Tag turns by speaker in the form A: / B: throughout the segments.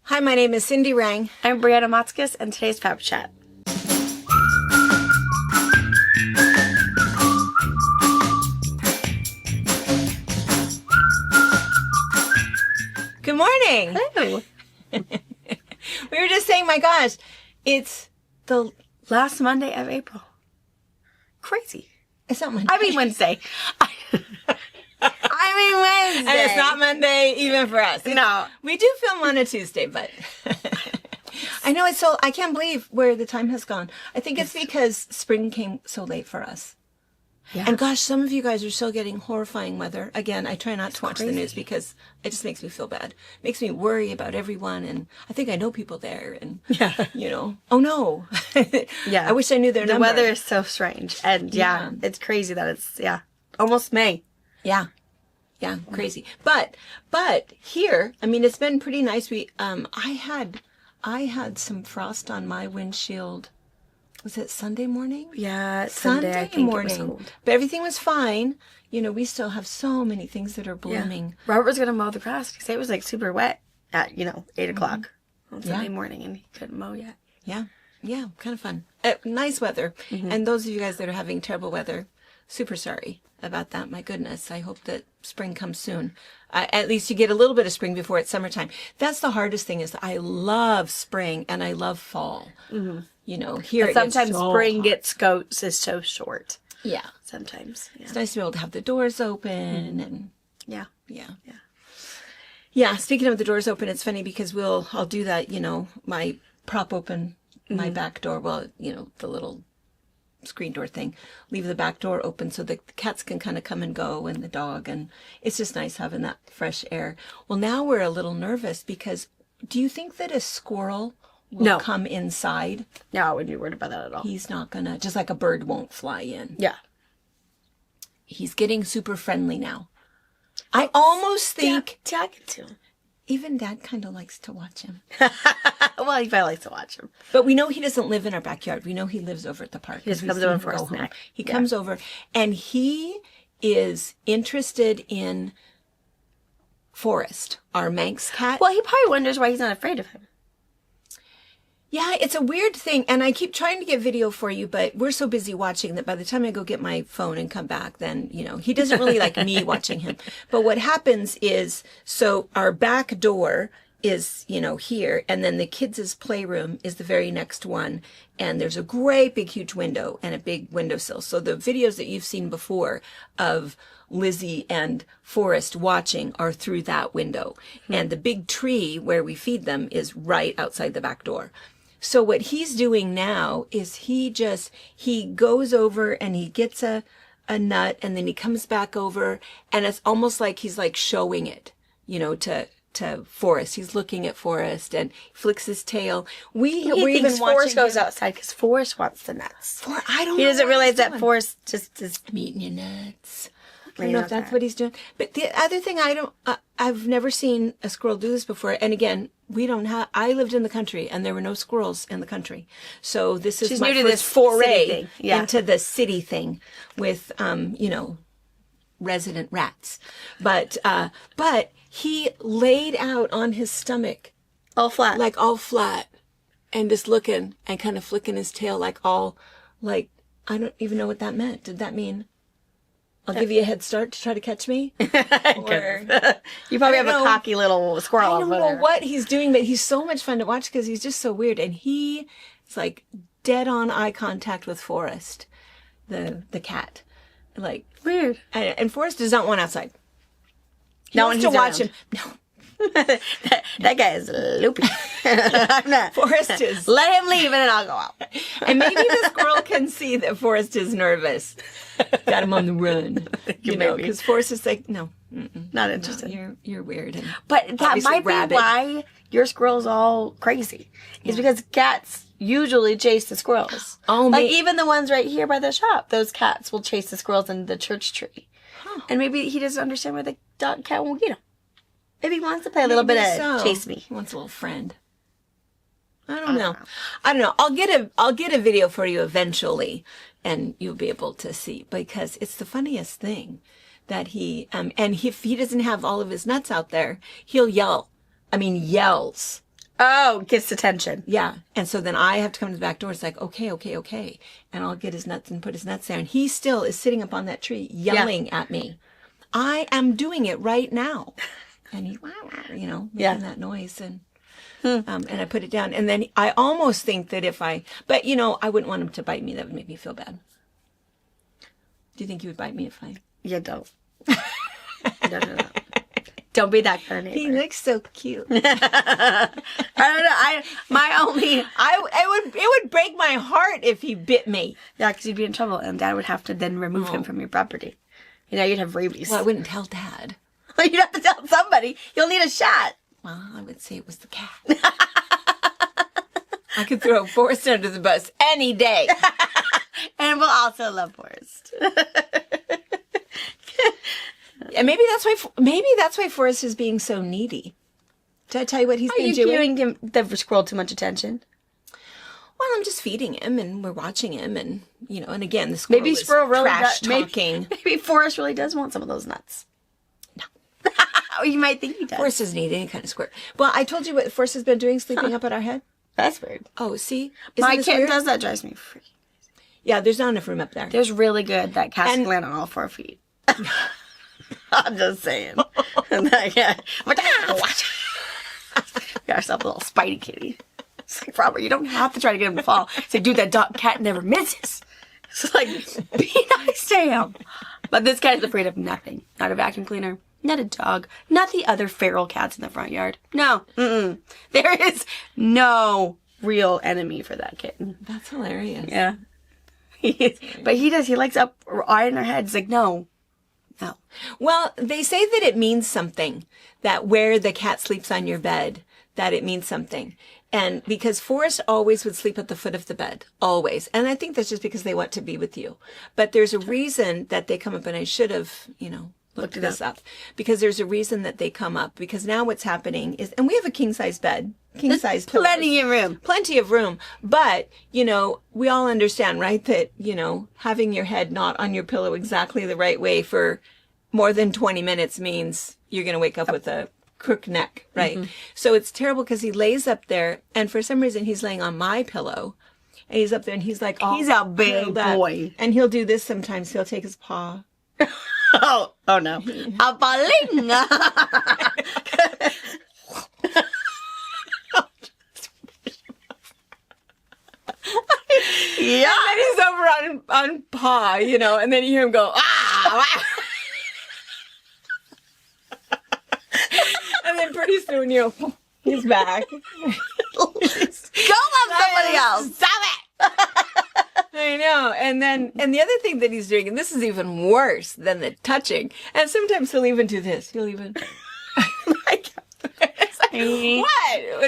A: Hi, my name is Cindy Rang.
B: I'm Brianna Motzkus, and today's FabriChat.
A: Good morning.
B: Hello.
A: We were just saying, my gosh, it's the
B: Last Monday of April. Crazy.
A: it's not Monday.
B: I mean Wednesday.
A: Wednesday. And it's not Monday even for us.
B: No.
A: We do film on a Tuesday, but I know I can't believe where the time has gone. I think it's because spring came so late for us.
B: Yeah.
A: And gosh, some of you guys are still getting horrifying weather. Again, I try not to watch the news because it just makes me feel bad. It makes me worry about everyone. And I think I know people there. And, oh no.
B: Yeah.
A: I wish I knew their number.
B: The weather is so strange. And it's crazy that it's, almost May.
A: Yeah. Yeah, crazy. But here, I mean, it's been pretty nice. I had some frost on my windshield. Was it Sunday morning?
B: Yeah,
A: Sunday
B: I think
A: morning.
B: it was cold.
A: But everything was fine. You know, we still have so many things that are blooming.
B: Yeah. Robert was going to mow the grass because it was like super wet at, 8 o'clock on Sunday morning, and he couldn't mow yet.
A: Yeah. Yeah, kind of fun. Nice weather. Mm-hmm. And those of you guys that are having terrible weather, super sorry about that. My goodness. I hope that spring comes soon. At least you get a little bit of spring before it's summertime. That's the hardest thing is I love spring and I love fall. Mm-hmm. Here
B: but sometimes spring is so short.
A: Yeah.
B: Sometimes. Yeah.
A: It's nice to be able to have the doors open and
B: Yeah.
A: Speaking of the doors open, it's funny because I'll do that, my prop open my back door. Well, the little screen door thing, leave the back door open so the cats can kind of come and go and the dog, and it's just nice having that fresh air. Well, now we're a little nervous because do you think that a squirrel will come inside?
B: No, I wouldn't be worried about that at all.
A: He's not gonna, just like a bird won't fly in.
B: Yeah.
A: He's getting super friendly now. I almost think
B: talking to him.
A: Even Dad kind of likes to watch him.
B: Well, he probably likes to watch him.
A: But we know he doesn't live in our backyard. We know he lives over at the park.
B: He just comes over for a snack.
A: He comes over, and he is interested in Forrest, our Manx cat.
B: Well, he probably wonders why he's not afraid of him.
A: Yeah, it's a weird thing, and I keep trying to get video for you, but we're so busy watching that by the time I go get my phone and come back, then, he doesn't really like me watching him. But what happens is, so our back door is, here, and then the kids' playroom is the very next one, and there's a great big huge window and a big windowsill. So the videos that you've seen before of Lizzie and Forrest watching are through that window. And the big tree where we feed them is right outside the back door. So what he's doing now is he goes over and he gets a nut, and then he comes back over, and it's almost like he's like showing it, to Forrest. He's looking at Forrest and flicks his tail.
B: He thinks Forrest goes outside because Forrest wants the nuts. He doesn't realize that Forrest just is
A: eating your nuts. I don't know if that's what he's doing. But the other thing I've never seen a squirrel do this before. And again, I lived in the country and there were no squirrels in the country. So this is my first foray into the city thing with, resident rats. But he laid out on his stomach.
B: All flat.
A: Like all flat. And just looking and kind of flicking his tail I don't even know what that meant. Did that mean I'll give you a head start to try to catch me? Or,
B: you probably have a cocky little squirrel.
A: I don't know what he's doing, but he's so much fun to watch because he's just so weird. And he is like dead on eye contact with Forrest, the cat. Like
B: weird.
A: And Forrest does not want outside.
B: He wants to watch him.
A: No.
B: that guy is loopy. I'm not.
A: Forrest is.
B: Let him leave and then I'll go out.
A: And maybe the squirrel can see that Forrest is nervous. Got him on the run. Because Forrest is like, no.
B: Not interested.
A: No, you're weird.
B: But that might be why your squirrel's all crazy. It's because cats usually chase the squirrels. Even the ones right here by the shop, those cats will chase the squirrels in the church tree. Huh. And maybe he doesn't understand why the cat won't get him. Maybe he wants to play a little bit of chase me.
A: He wants a little friend. I don't know. I'll get a video for you eventually, and you'll be able to see, because it's the funniest thing that he and if he doesn't have all of his nuts out there, he'll yell. I mean, yells
B: Oh, gets attention.
A: Yeah. And so then I have to come to the back door. It's like, okay. And I'll get his nuts and put his nuts there. And he still is sitting up on that tree yelling at me. I am doing it right now. And he, making that noise. And and I put it down. And then I almost think that but I wouldn't want him to bite me. That would make me feel bad. Do you think he would bite me if I?
B: Yeah, don't. No. Don't be that kind of neighbor.
A: He looks so cute.
B: I don't know.
A: It would break my heart if he bit me.
B: Yeah, because you'd be in trouble, and Dad would have to then remove him from your property. You'd have rabies.
A: Well, I wouldn't tell Dad.
B: You'd have to tell somebody. You'll need a shot.
A: Well, I would say it was the cat. I could throw Forrest under the bus any day.
B: And we'll also love Forrest.
A: And maybe that's why Forrest is being so needy. Did I tell you what he's been doing?
B: Are you giving the squirrel too much attention?
A: Well, I'm just feeding him, and we're watching him, and and again, the squirrel
B: maybe squirrel really
A: trash talking.
B: Maybe Forrest really does want some of those nuts. No, you might think he does.
A: Forrest doesn't eat any kind of squirrel. Well, I told you what Forrest has been doing, sleeping up at our head.
B: That's weird.
A: Oh, see,
B: my kid does that. Drives me freaking.
A: Yeah, there's not enough room up there.
B: There's really good that cats can land on all 4 feet. I'm just saying. Yeah. Got ourselves a little Spidey kitty. It's like, Robert, you don't have to try to get him to fall. It's like, dude, that dog cat never misses. It's like, be nice to him. But this cat is afraid of nothing. Not a vacuum cleaner. Not a dog. Not the other feral cats in the front yard. No. There is no real enemy for that kitten.
A: That's hilarious.
B: Yeah. But he does. He likes up eyeing our heads. Like, no.
A: Well, they say that it means something, that where the cat sleeps on your bed, that it means something. And because Forrest always would sleep at the foot of the bed, always. And I think that's just because they want to be with you. But there's a reason that they come up, and I should have, looked this up. Because there's a reason that they come up. Because now what's happening is, and we have a king-size bed. King-size pillows.
B: Plenty of room.
A: Plenty of room. But, we all understand, right, that, having your head not on your pillow exactly the right way for more than 20 minutes means you're going to wake up with a crook neck, right? Mm-hmm. So it's terrible because he lays up there, and for some reason he's laying on my pillow, and he's up there, and he's like,
B: he's a big boy.
A: And he'll do this sometimes. He'll take his paw.
B: Oh no. A baling. Yeah.
A: And then he's over on paw, and then you hear him go, ah! And then pretty soon, he's back.
B: Go love somebody else.
A: Stop it! I know. And the other thing that he's doing, and this is even worse than the touching, and sometimes he'll even do this. He'll even... It's like, what?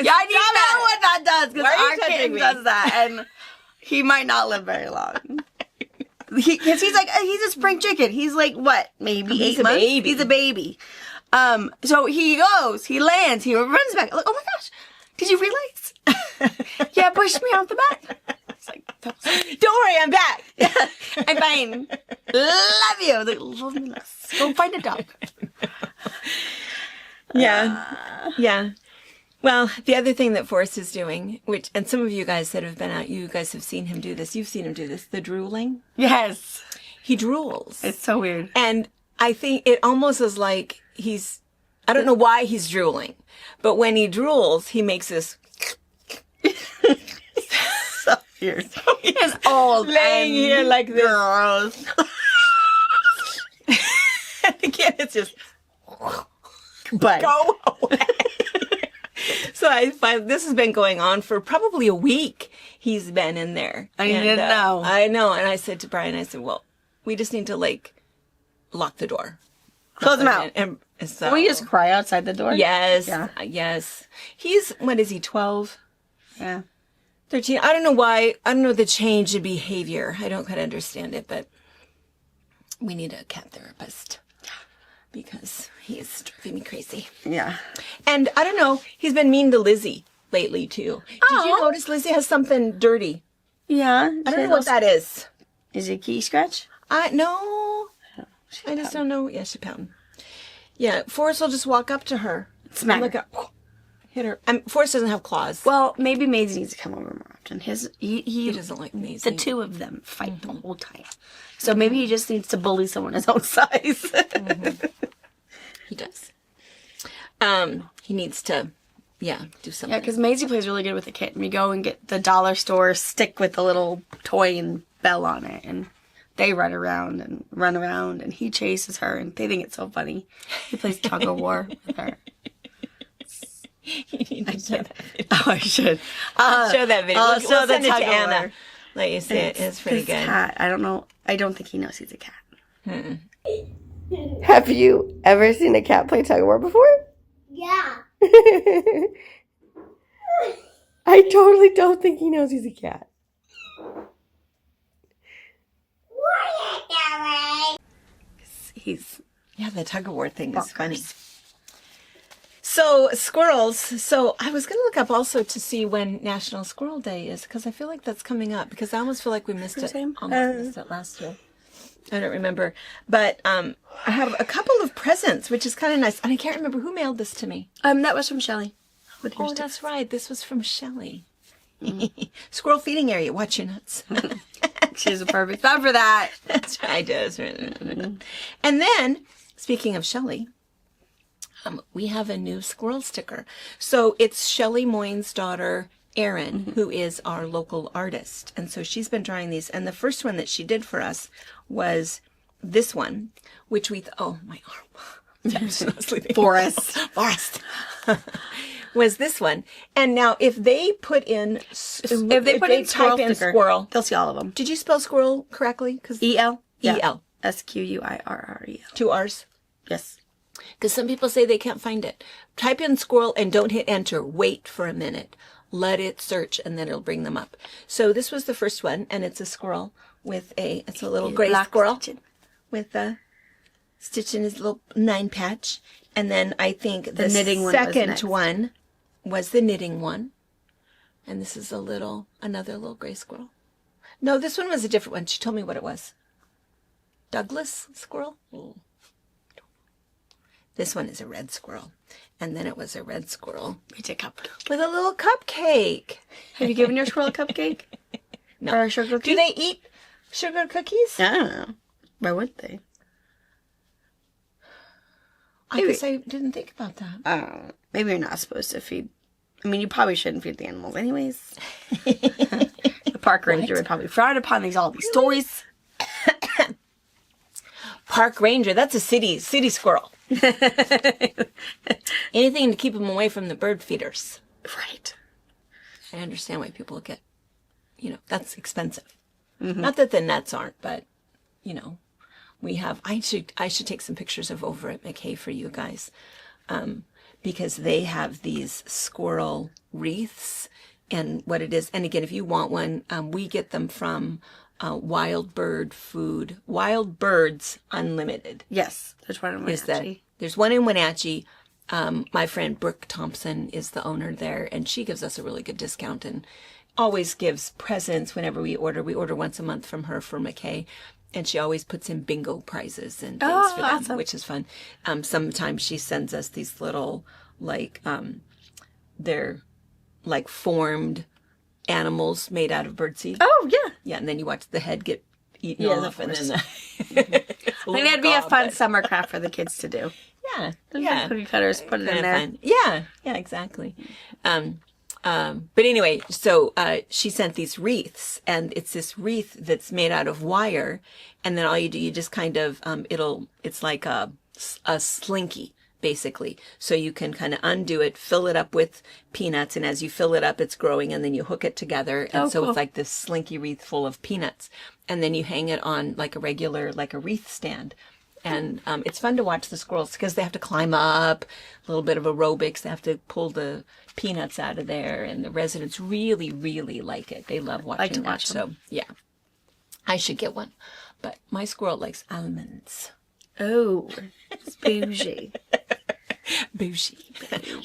B: Yeah, I need to know what that does, because our kitten does that, and he might not live very long. Because he's a spring chicken. He's like, what, maybe 8 months?
A: Baby.
B: He's a baby. So he goes, he lands, he runs back. Like, oh my gosh, did you realize? Yeah, pushed me off the back. It's like,
A: don't worry, I'm back.
B: I'm fine. Love you. Like, love me less. Go find a dog.
A: Yeah. Well, the other thing that Forrest is doing, and some of you guys that have been out, you guys have seen him do this. You've seen him do this. The drooling.
B: Yes.
A: He drools.
B: It's so weird.
A: And I think it almost is like I don't know why he's drooling, but when he drools, he makes this.
B: So weird. He's old.
A: Laying here like this.
B: Gross.
A: And again, it's just.
B: But
A: go away. So this has been going on for probably a week. He's been in there.
B: I didn't know.
A: I know. And I said to Brian, well, we just need to lock the door.
B: Close him out.
A: And so,
B: will you just cry outside the door?
A: Yes.
B: Yeah.
A: Yes. He's, what is he, 12?
B: Yeah.
A: 13. I don't know why. I don't know the change in behavior. I don't quite understand it, but we need a cat therapist because he is driving me crazy.
B: Yeah.
A: And I don't know. He's been mean to Lizzie lately, too. Did you notice Lizzie has something dirty?
B: Yeah.
A: I don't know what that is.
B: Is it a key scratch?
A: No. I just don't know. Yeah, she's pouting. Yeah, Forrest will just walk up to her.
B: Smack.
A: Look up. hit her. Forrest doesn't have claws.
B: Well, maybe Maisie needs to come over more often.
A: He doesn't like Maisie.
B: The two of them fight the whole time. So maybe he just needs to bully someone his own size.
A: He does. He needs to, do something.
B: Yeah, because Maisie plays really good with the kitten. We go and get the dollar store stick with the little toy and bell on it, and they run around, and he chases her, and they think it's so funny. He plays tug of war with her.
A: You need to show that video.
B: Oh, I should.
A: Show that video.
B: I'll show the
A: send it to
B: tug of
A: Anna.
B: war.
A: Let you see it. It's pretty good.
B: Cat. I don't know. I don't think he knows he's a cat. Have you ever seen a cat play tug of war before?
C: Yeah.
B: I totally don't think he knows he's a cat. He's
A: the tug of war thing is funny. So squirrels. So I was going to look up also to see when National Squirrel Day is, because I feel like that's coming up. Because I almost feel like we missed it. Almost missed it last year. I don't remember, but I have a couple of presents, which is kind of nice, and I can't remember who mailed this to me.
B: That was from Shelley.
A: Oh, that's right. This was from Shelley. Squirrel feeding area. Watch your nuts.
B: She's a perfect spot for that.
A: That's right. And then, speaking of Shelley, we have a new squirrel sticker. So it's Shelley Moyne's daughter, Erin, who is our local artist. And so she's been drawing these. And the first one that she did for us was this one, which oh, my arm.
B: Forrest.
A: Was this one. And now if they put in,
B: if they type in squirrel, they'll see all of them.
A: Did you spell squirrel correctly?
B: E-L? Yeah.
A: E-L.
B: S-Q-U-I-R-R-E-L.
A: 2 R's?
B: Yes.
A: Because some people say they can't find it. Type in squirrel and don't hit enter. Wait for a minute. Let it search and then it'll bring them up. So this was the first one, and it's a squirrel with it's a little gray squirrel with a stitch in his little 9 patch. And then I think the
B: knitting
A: second one was the knitting one. And this is another little gray squirrel. No, this one was a different one. She told me what it was. Douglas squirrel? Oh. This one is a red squirrel. And then it was a red squirrel.
B: It's a cupcake.
A: With a little cupcake.
B: Have you given your squirrel a cupcake?
A: No.
B: Or a sugar cookie?
A: Do they eat sugar cookies?
B: I don't know. Why would they?
A: I guess I didn't think about that.
B: Maybe you're not supposed to feed. I mean, you probably shouldn't feed the animals anyways. The park ranger would probably frown upon all these stories.
A: Park ranger, that's a city squirrel. Anything to keep them away from the bird feeders.
B: Right.
A: I understand why people get, that's expensive. Mm-hmm. Not that the nets aren't, but, we have, I should take some pictures of over at McKay for you guys. Because they have these squirrel wreaths and what it is. And again, if you want one, we get them from Wild Birds Unlimited.
B: Yes, there's one in Wenatchee.
A: There's one in Wenatchee. My friend Brooke Thompson is the owner there, and she gives us a really good discount and always gives presents whenever we order. We order once a month from her for McKay, and she always puts in bingo prizes and things for them, awesome. Which is fun. Sometimes she sends us these little, they're formed animals made out of birdseed.
B: Oh, yeah.
A: Yeah, and then you watch the head get eaten off, and then
B: maybe that'd be a fun summer craft for the kids to do.
A: Yeah.
B: Cookie cutters, put it in there. Fun.
A: Yeah, exactly. But anyway, so she sent these wreaths, and it's this wreath that's made out of wire, and then all you do, you just kind of it's like a slinky, basically. So you can kind of undo it, fill it up with peanuts, and as you fill it up, it's growing, and then you hook it together, and so cool. It's like this slinky wreath full of peanuts, and then you hang it on like a wreath stand. And it's fun to watch the squirrels because they have to climb up, a little bit of aerobics. They have to pull the peanuts out of there, and the residents really, really like it. They love watching that. So, yeah, I should get one. But my squirrel likes almonds.
B: Oh, it's bougie.
A: Bougie.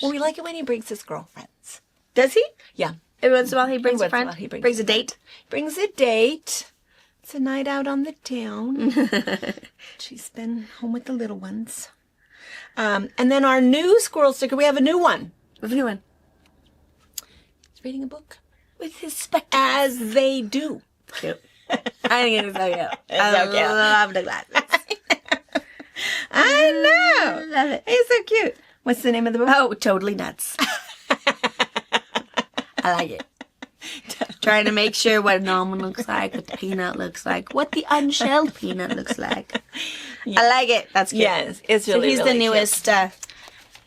A: Well, we like it when he brings his girlfriends.
B: Does he?
A: Yeah.
B: Every once in a while he brings a friend? He brings a date?
A: Brings a date. It's a night out on the town. She's been home with the little ones. And then our new squirrel sticker, we have a new one.
B: We have a new one.
A: He's reading a book.
B: With his spectacles.
A: As they do.
B: Cute. I think it's so cute.
A: It's so cute.
B: Love the glasses.
A: I know.
B: Love it.
A: He's so cute. What's the name of the book?
B: Oh, totally nuts. I like it. Trying to make sure what an almond looks like, what the peanut looks like, what the unshelled peanut looks like. Yes. I like it. That's cute.
A: Yes, it's really,
B: he's
A: really
B: the newest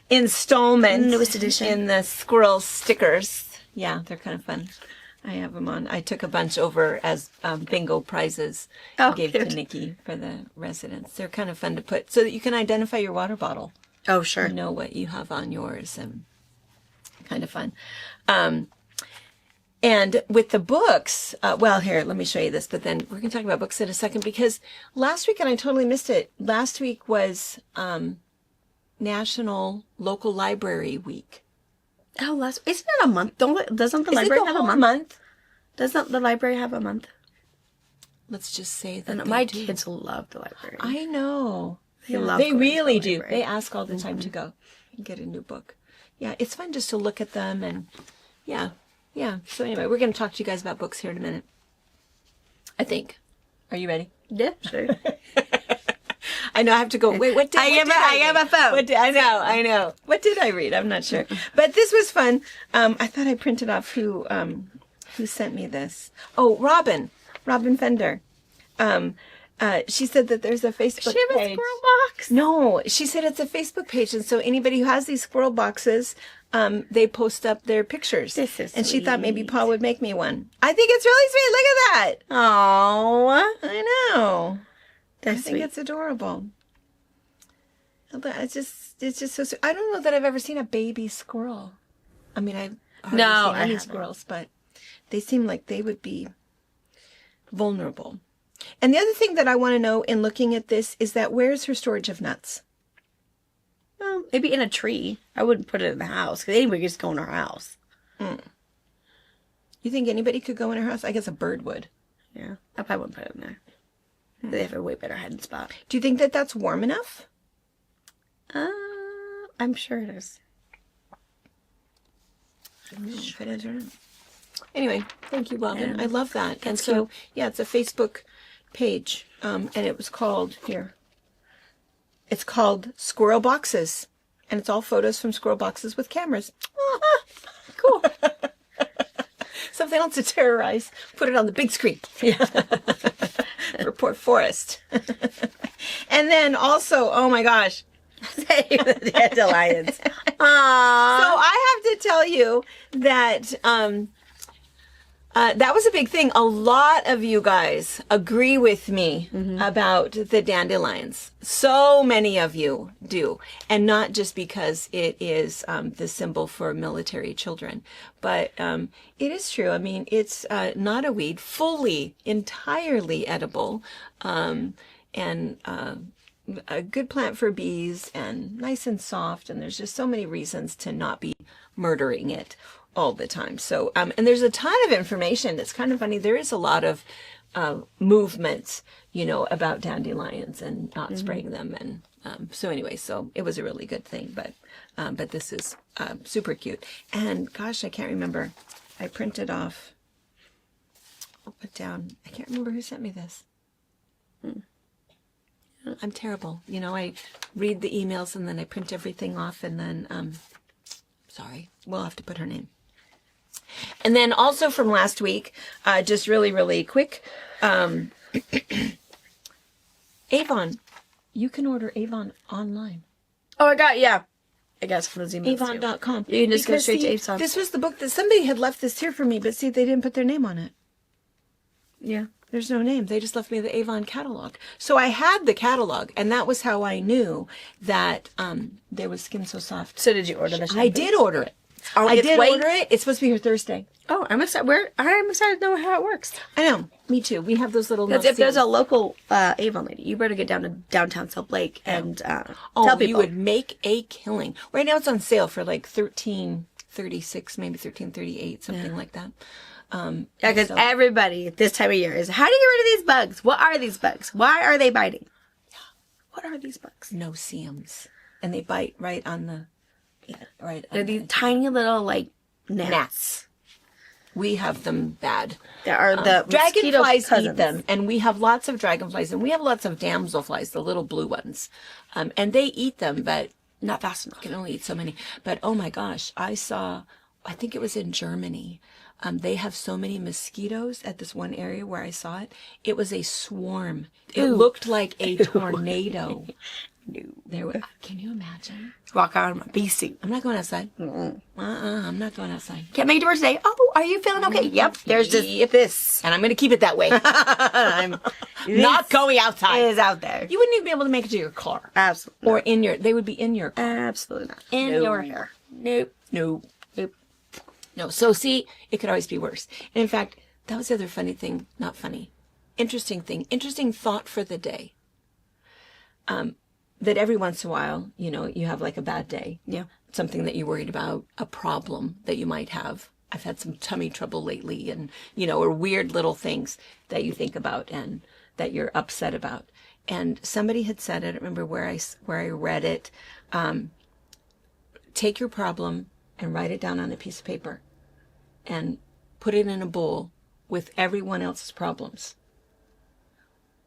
A: installment.
B: Newest edition.
A: In the Squirrel stickers. Yeah, they're kind of fun. I have them on. I took a bunch over as bingo prizes.
B: Oh,
A: gave
B: cute.
A: to Nikki for the residents. They're kind of fun to put so that you can identify your water bottle.
B: Oh, sure.
A: You know what you have on yours, and kind of fun. And with the books, well, here, let me show you this, but then we're going to talk about books in a second, because last week, and I totally missed it, last week was National Local Library Week.
B: Oh, isn't it a month? Doesn't the library have a month? Doesn't the library have a month?
A: Let's just say that
B: and my kids love the library.
A: I know.
B: They
A: really do. They ask all the time to go and get a new book. Yeah, it's fun just to look at them, and yeah. So anyway, we're going to talk to you guys about books here in a minute. I think. Are you ready?
B: Yeah, sure.
A: I know I have to go. Wait, what did I
B: have a phone.
A: I know. What did I read? I'm not sure. But this was fun. I thought I printed off who sent me this. Oh, Robin Fender. She said that there's a Facebook
B: she have
A: page.
B: A squirrel box?
A: No, she said it's a Facebook page, and so anybody who has these squirrel boxes, they post up their pictures.
B: This is
A: and
B: sweet.
A: she thought maybe Paul would make me one. I think it's really sweet. Look at that.
B: Oh,
A: I know.
B: That's
A: I think
B: sweet.
A: it's adorable. It's just so sweet. I don't know that I've ever seen a baby squirrel. I mean, I've hardly seen any squirrels, but they seem like they would be vulnerable. And the other thing that I want to know in looking at this is that where's her storage of nuts?
B: Well, maybe in a tree. I wouldn't put it in the house, because anybody could just go in our house.
A: You think anybody could go in her house? I guess a bird would.
B: Yeah, I probably wouldn't put it in there. They have a way better hiding spot.
A: Do you think that that's warm enough?
B: I'm sure it is.
A: I don't know if it is or not. Anyway, thank you, Robin.
B: Yeah.
A: I love that. And so, yeah, it's a Facebook page, and it was called, here, it's called Squirrel Boxes, and it's all photos from squirrel boxes with cameras.
B: Cool.
A: Something else to terrorize. Put it on the big screen. Yeah. For poor Forrest. And then also, oh my gosh.
B: The Dandelions. Aww.
A: So I have to tell you that that was a big thing. A lot of you guys agree with me about the dandelions. So many of you do. And not just because it is the symbol for military children, but it is true. I mean, it's not a weed, fully, entirely edible, and a good plant for bees, and nice and soft. And there's just so many reasons to not be murdering it all the time. So, and there's a ton of information. It's kind of funny. There is a lot of movements, about dandelions and not spraying them. And so anyway, so it was a really good thing. But this is super cute. And gosh, I can't remember. I printed off. I'll put down. I can't remember who sent me this. I'm terrible. I read the emails and then I print everything off, and then sorry, we'll have to put her name. And then also from last week, just really, really quick, Avon. You can order Avon online.
B: Oh, I guess from those emails.
A: Avon.com.
B: You can just go straight to Avon.
A: This was the book that somebody had left this here for me, but see, they didn't put their name on it.
B: Yeah.
A: There's no name. They just left me the Avon catalog. So I had the catalog, and that was how I knew that there was Skin So Soft.
B: So did you order the shampoo?
A: I did order it.
B: Oh,
A: I did order it. It's supposed to be here Thursday.
B: Oh, I'm excited. I'm excited to know how it works.
A: I know. Me too. We have those little.
B: Because if there's a local Avon lady, you better get down to downtown Salt Lake and tell people.
A: You would make a killing. Right now it's on sale for like $13.36, maybe $13.38, something like that.
B: Because everybody this time of year is, how do you get rid of these bugs? What are these bugs? Why are they biting? What are these bugs?
A: No-see-ums. And they bite right on the...
B: They're these tiny little, gnats.
A: We have them bad.
B: There are the
A: dragonflies
B: cousins.
A: eat them, and we have lots of dragonflies, and we have lots of damselflies, the little blue ones, and they eat them, but
B: Not fast enough.
A: can only eat so many. But oh my gosh, I think it was in Germany. They have so many mosquitoes at this one area where I saw it. It was a swarm. It looked like a tornado. No. Can you imagine?
B: Walk out in my bee suit.
A: I'm not going outside. I'm not going outside.
B: Can't make it to work today. Oh, are you feeling okay? Yep. There's just this.
A: And I'm going to keep it that way.
B: I'm
A: not going outside.
B: It is out there.
A: You wouldn't even be able to make it to your car.
B: Absolutely.
A: Or they would be in your car.
B: Absolutely not. In your hair.
A: Nope. No. So see, it could always be worse. And in fact, that was the other funny thing. Not funny. Interesting thought for the day. That every once in a while, you have like a bad day.
B: Yeah.
A: Something that you're worried about, a problem that you might have. I've had some tummy trouble lately and, or weird little things that you think about and that you're upset about. And somebody had said, I don't remember where I read it, take your problem and write it down on a piece of paper and put it in a bowl with everyone else's problems.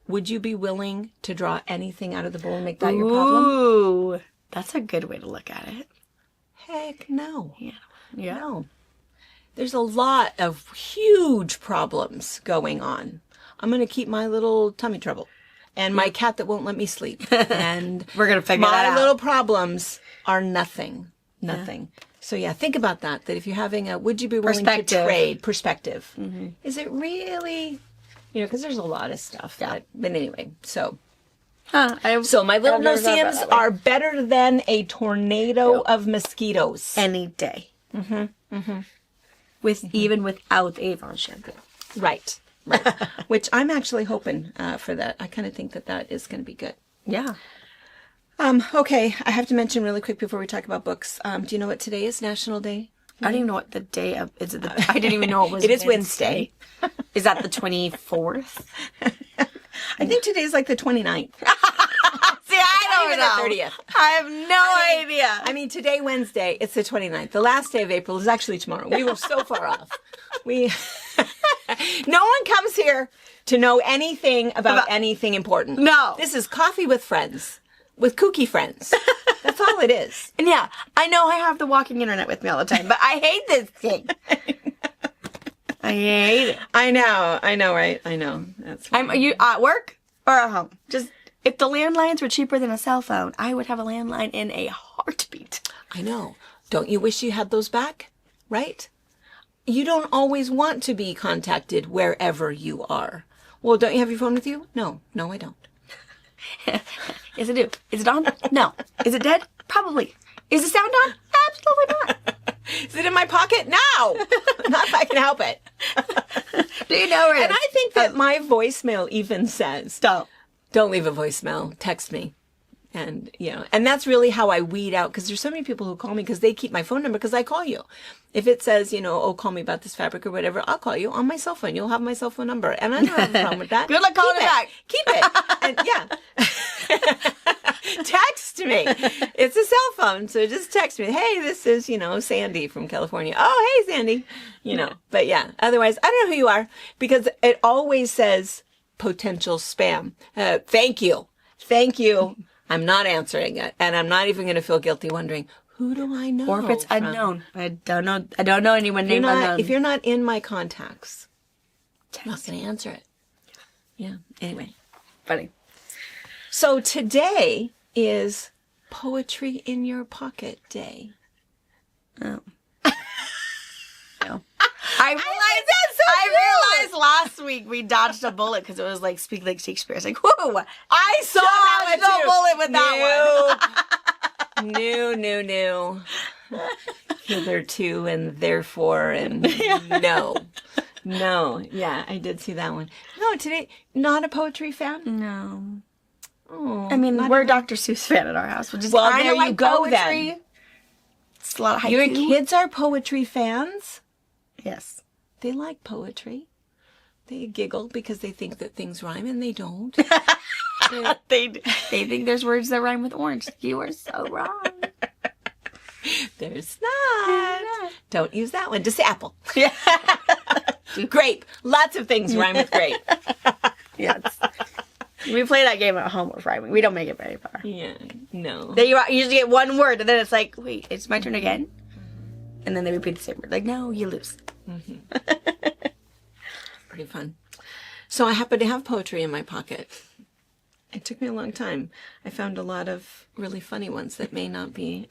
A: Would you be willing to draw anything out of the bowl and make that your problem?
B: Ooh, that's a good way to look at it.
A: Heck no.
B: Yeah.
A: No. There's a lot of huge problems going on. I'm going to keep my little tummy trouble and my cat that won't let me sleep. And
B: we're going to figure that out.
A: My little problems are nothing. Nothing. Yeah. So yeah, think about that if you're having would you be willing to trade perspective? Mm-hmm. Is it really... because there's a lot of stuff.
B: Yeah.
A: But anyway, so. So my little no-see-ums are better than a tornado of mosquitoes.
B: Any day. Even without the Avon shampoo.
A: Right. Which I'm actually hoping for that. I kind of think that is going to be good.
B: Yeah.
A: Okay, I have to mention really quick before we talk about books. Do you know what today is National Day?
B: I don't even know what the day of is. I didn't even know it was.
A: It is Wednesday.
B: Is that the 24th?
A: I think today's like the 29th.
B: See, I don't know.
A: The 30th.
B: I have no idea.
A: I mean, today, Wednesday, it's the 29th. The last day of April is actually tomorrow. We were so far off. No one comes here to know anything about anything important.
B: No.
A: This is coffee with friends. With kooky friends. That's all it is.
B: And yeah, I know I have the walking internet with me all the time, but I hate this thing. I hate it.
A: I know, right? I know. That's funny.
B: Are you at work or at home? Just if the landlines were cheaper than a cell phone, I would have a landline in a heartbeat.
A: I know. Don't you wish you had those back? Right? You don't always want to be contacted wherever you are. Well, don't you have your phone with you? No, I don't.
B: Yes, I do. Is it on? No. Is it dead? Probably. Is the sound on? Absolutely not.
A: Is it in my pocket? No. Not if I can help it.
B: Do you know where it is?
A: And I think that my voicemail even says, don't leave a voicemail. Text me. And, and that's really how I weed out, because there's so many people who call me because they keep my phone number because I call you. If it says, call me about this fabric or whatever, I'll call you on my cell phone. You'll have my cell phone number. And I don't have a problem with that.
B: Good luck calling it back.
A: Keep it. And text me. It's a cell phone. So just text me. Hey, this is, Sandy from California. Oh, hey, Sandy. But yeah, otherwise, I don't know who you are because it always says potential spam. Thank you. I'm not answering it, and I'm not even going to feel guilty wondering, who do I know?
B: Or if it's unknown. I don't know anyone named unknown.
A: If you're not in my contacts, I'm not going to answer it. Yeah, anyway.
B: Funny.
A: So today is Poetry in Your Pocket Day.
B: Oh. No. I realized last week we dodged a bullet because it was like Speak Like Shakespeare. It's like, whoa! I saw that bullet with that one.
A: No. Hitherto and therefore and no. Yeah, I did see that one. No, today, not a poetry fan?
B: No.
A: Oh,
B: I mean, we're a Dr. Seuss fan at our house, which is kind of like poetry. Then. It's a lot of haiku.
A: Your kids are poetry fans?
B: Yes.
A: They like poetry. They giggle because they think that things rhyme and they don't.
B: They think there's words that rhyme with orange. You are so wrong.
A: There's not. Don't use that one. Just say apple.
B: Yeah.
A: Grape. Lots of things rhyme with grape.
B: Yes. We play that game at home with rhyming. We don't make it very far.
A: Yeah, no.
B: They usually get one word, and then it's like, wait, it's my turn again? And then they repeat the same word. Like, no, you lose.
A: Pretty fun. So I happen to have poetry in my pocket. It took me a long time. I found a lot of really funny ones that may not be.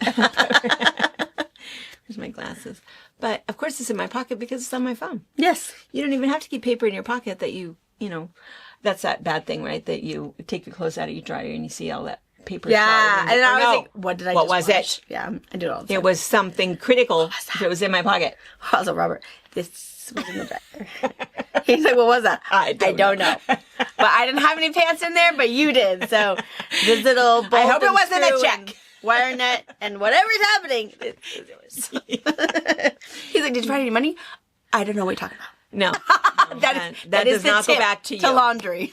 A: Here's my glasses. But, of course, it's in my pocket because it's on my phone.
B: Yes.
A: You don't even have to keep paper in your pocket that you know, that's that bad thing, right? That you take your clothes out of your dryer and you see all that paper.
B: Yeah. And I was like,
A: what was it?
B: Yeah, I do it all the time.
A: It was something critical if it was in my pocket.
B: Also, Robert, this was in the dryer. He's like, what was that? I don't know. But I didn't have any pants in there, but you did. So this little bolt
A: I hope it wasn't a check.
B: Wire net and whatever's happening. He's like, did you find any money? I don't know what you're talking about.
A: No.
B: that
A: does
B: is
A: not
B: the
A: go back to you.
B: To laundry.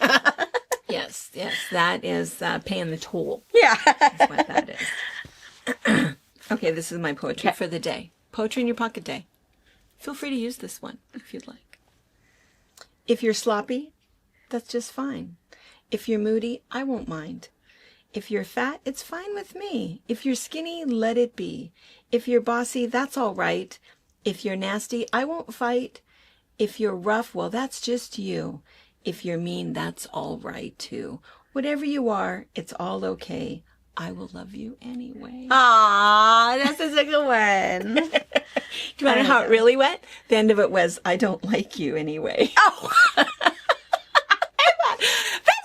A: Yes. That is paying the toll.
B: Yeah.
A: That's what that is. Okay, this is my poetry for the day. Poetry in your pocket day. Feel free to use this one if you'd like. If you're sloppy, that's just fine. If you're moody, I won't mind. If you're fat, it's fine with me. If you're skinny, let it be. If you're bossy, that's all right. If you're nasty, I won't fight. If you're rough, well, that's just you. If you're mean, that's all right, too. Whatever you are, it's all okay. I will love you anyway.
B: Aww, that's such a good one.
A: Do you want to know how it really went? The end of it was, I don't like you anyway.
B: Oh!
A: That's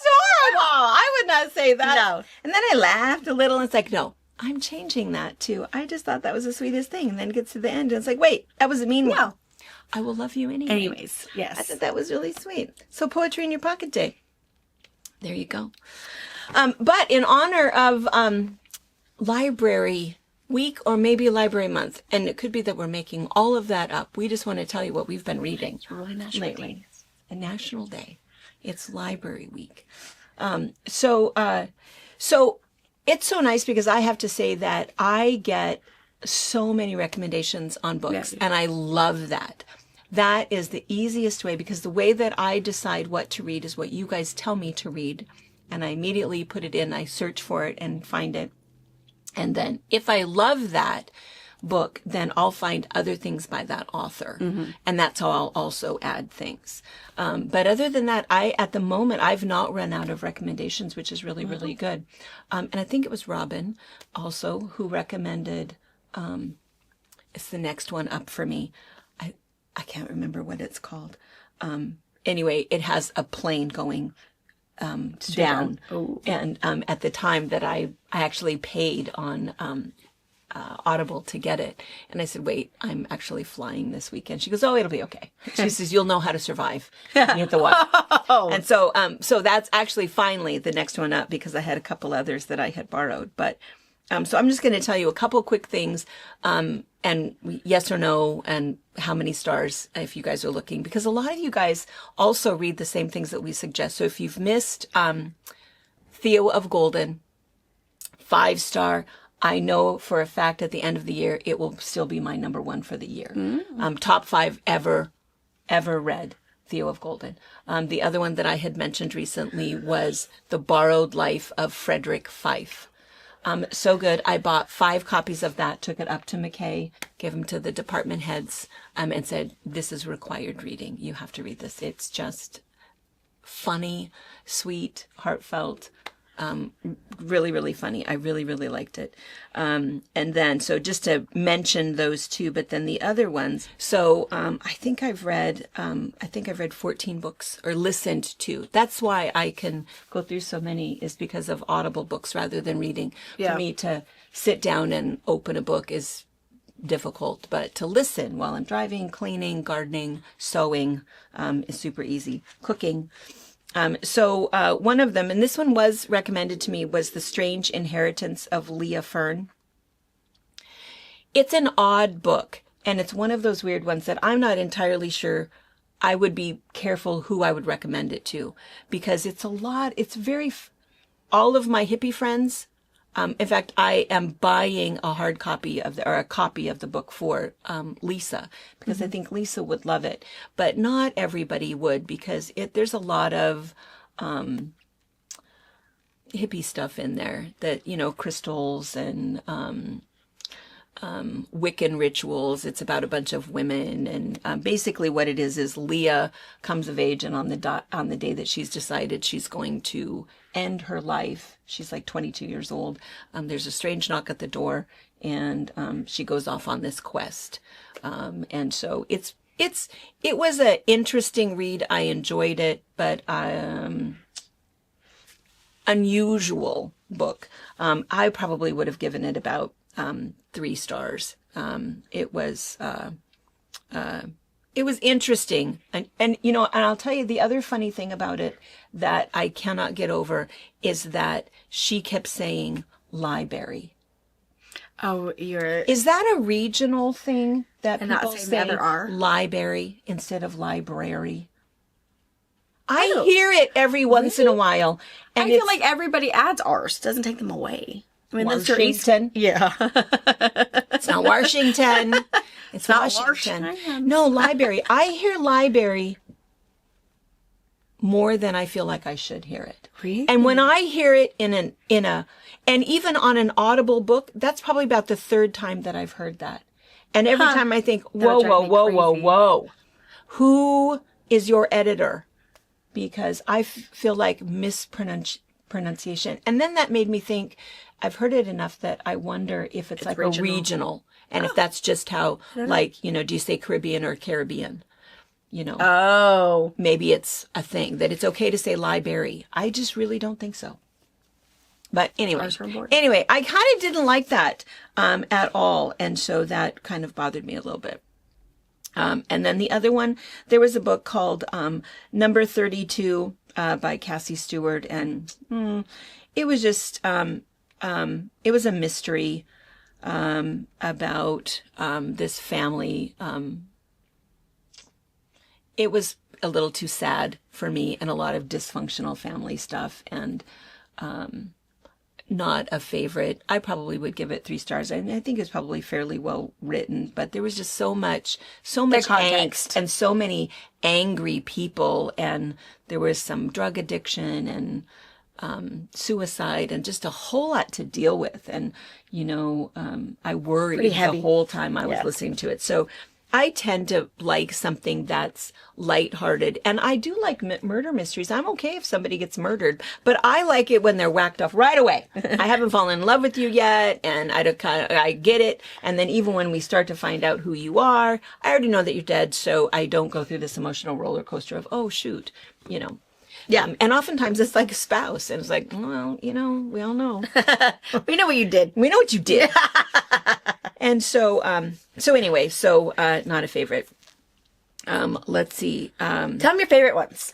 A: horrible. I would not say that.
B: No.
A: And then I laughed a little and it's like, no, I'm changing that too. I just thought that was the sweetest thing. And then it gets to the end and it's like, wait, that was a mean one. I will love you anyway.
B: Anyways, yes.
A: I thought that was really sweet. So poetry in your pocket day. There you go. But in honor of library week or maybe library month, and it could be that we're making all of that up. We just want to tell you what we've been reading lately. A national day. It's library week. So it's so nice because I have to say that I get so many recommendations on books, and I love that. That is the easiest way because the way that I decide what to read is what you guys tell me to read, and I immediately put it in, I search for it and find it. And then if I love that book, then I'll find other things by that author. And that's how I'll also add things. But other than that, at the moment, I've not run out of recommendations, which is really, really good. And I think it was Robin also who recommended, it's the next one up for me. I can't remember what it's called. Anyway, it has a plane going down.
B: Oh.
A: And at the time that I actually paid on Audible to get it. And I said, wait, I'm actually flying this weekend. She goes, oh, it'll be okay. She says, you'll know how to survive when you hit the water. And so that's actually finally the next one up because I had a couple others that I had borrowed. But so I'm just going to tell you a couple quick things and yes or no and how many stars if you guys are looking. Because a lot of you guys also read the same things that we suggest. So if you've missed Theo of Golden, 5-star, I know for a fact at the end of the year, it will still be my number one for the year. Top 5 ever read Theo of Golden. The other one that I had mentioned recently was The Borrowed Life of Frederick Fife. So good. I bought 5 copies of that, took it up to McKay, gave them to the department heads, and said, this is required reading. You have to read this. It's just funny, sweet, heartfelt, really, really funny. I really, really liked it. And then, so just to mention those 2, but then the other ones. So, I think I've read 14 books or listened to. That's why I can go through so many is because of Audible books rather than reading.
B: Yeah.
A: For me to sit down and open a book is difficult, but to listen while I'm driving, cleaning, gardening, sewing, is super easy. Cooking. So one of them, and this one was recommended to me, was The Strange Inheritance of Leah Fern. It's an odd book, and it's one of those weird ones that I'm not entirely sure I would be careful who I would recommend it to, because it's a lot, it's very, all of my hippie friends In fact, I am buying a hard copy of a copy of the book for Lisa, because I think Lisa would love it, but not everybody would, because there's a lot of hippie stuff in there that, crystals and Wiccan rituals. It's about a bunch of women, and basically what it is Leah comes of age, and on the day that she's decided she's going to end her life, she's like 22 years old, there's a strange knock at the door, and she goes off on this quest, and so it was an interesting read. I enjoyed it, but unusual book. I probably would have given it about 3 stars. It was interesting. And I'll tell you the other funny thing about it that I cannot get over is that she kept saying library.
B: Oh,
A: Is that a regional thing that
B: and
A: people
B: not saying
A: say
B: the other R?
A: Library instead of library? I hear it every once in a while. And
B: I feel like everybody adds R's. Doesn't take them away. I mean,
A: Washington.
B: Yeah.
A: It's not Washington. It's
B: not
A: Washington.
B: Washington.
A: No, library. I hear library more than I feel like I should hear it.
B: Really?
A: And when I hear it and even on an Audible book, that's probably about the 3rd time that I've heard that. And every time I think, whoa. Who is your editor? Because I feel like mispronunciation. And then that made me think, I've heard it enough that I wonder if it's like regional. A regional. And if that's just how, like, do you say Caribbean or Caribbean?
B: Oh.
A: Maybe it's a thing that it's okay to say library. I just really don't think so. But anyway, I kind of didn't like that at all. And so that kind of bothered me a little bit. And then the other one, there was a book called Number 32 by Cassie Stewart. And it was just, it was a mystery about this family. It was a little too sad for me, and a lot of dysfunctional family stuff, and not a favorite. I probably would give it 3 stars. I think it's probably fairly well written, but there was just so much angst and so many angry people, and there was some drug addiction and suicide and just a whole lot to deal with. And, I worried the whole time I was listening to it. So I tend to like something that's lighthearted, and I do like murder mysteries. I'm okay if somebody gets murdered, but I like it when they're whacked off right away. I haven't fallen in love with you yet, and I get it. And then even when we start to find out who you are, I already know that you're dead, so I don't go through this emotional roller coaster of, oh shoot, Yeah, and oftentimes it's like a spouse, and it's like, well, we all know.
B: We know what you did.
A: We know what you did. And so, anyway, not a favorite. Let's see.
B: Tell them your favorite ones.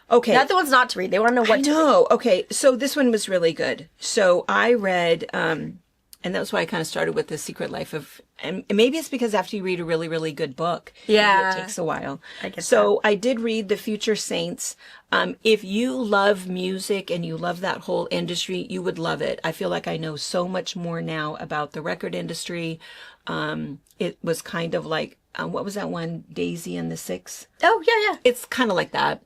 A: Okay.
B: Not the ones not to read. They want to know what to read.
A: Okay. So this one was really good. So I read, and that's why I kind of started with The Secret Life of, and maybe it's because after you read a really, really good book,
B: yeah,
A: it takes a while.
B: I guess
A: so. I did read The Future Saints. If you love music and you love that whole industry, you would love it. I feel like I know so much more now about the record industry. It was kind of like, what was that one? Daisy and the Six?
B: Oh, yeah.
A: It's kind of like that.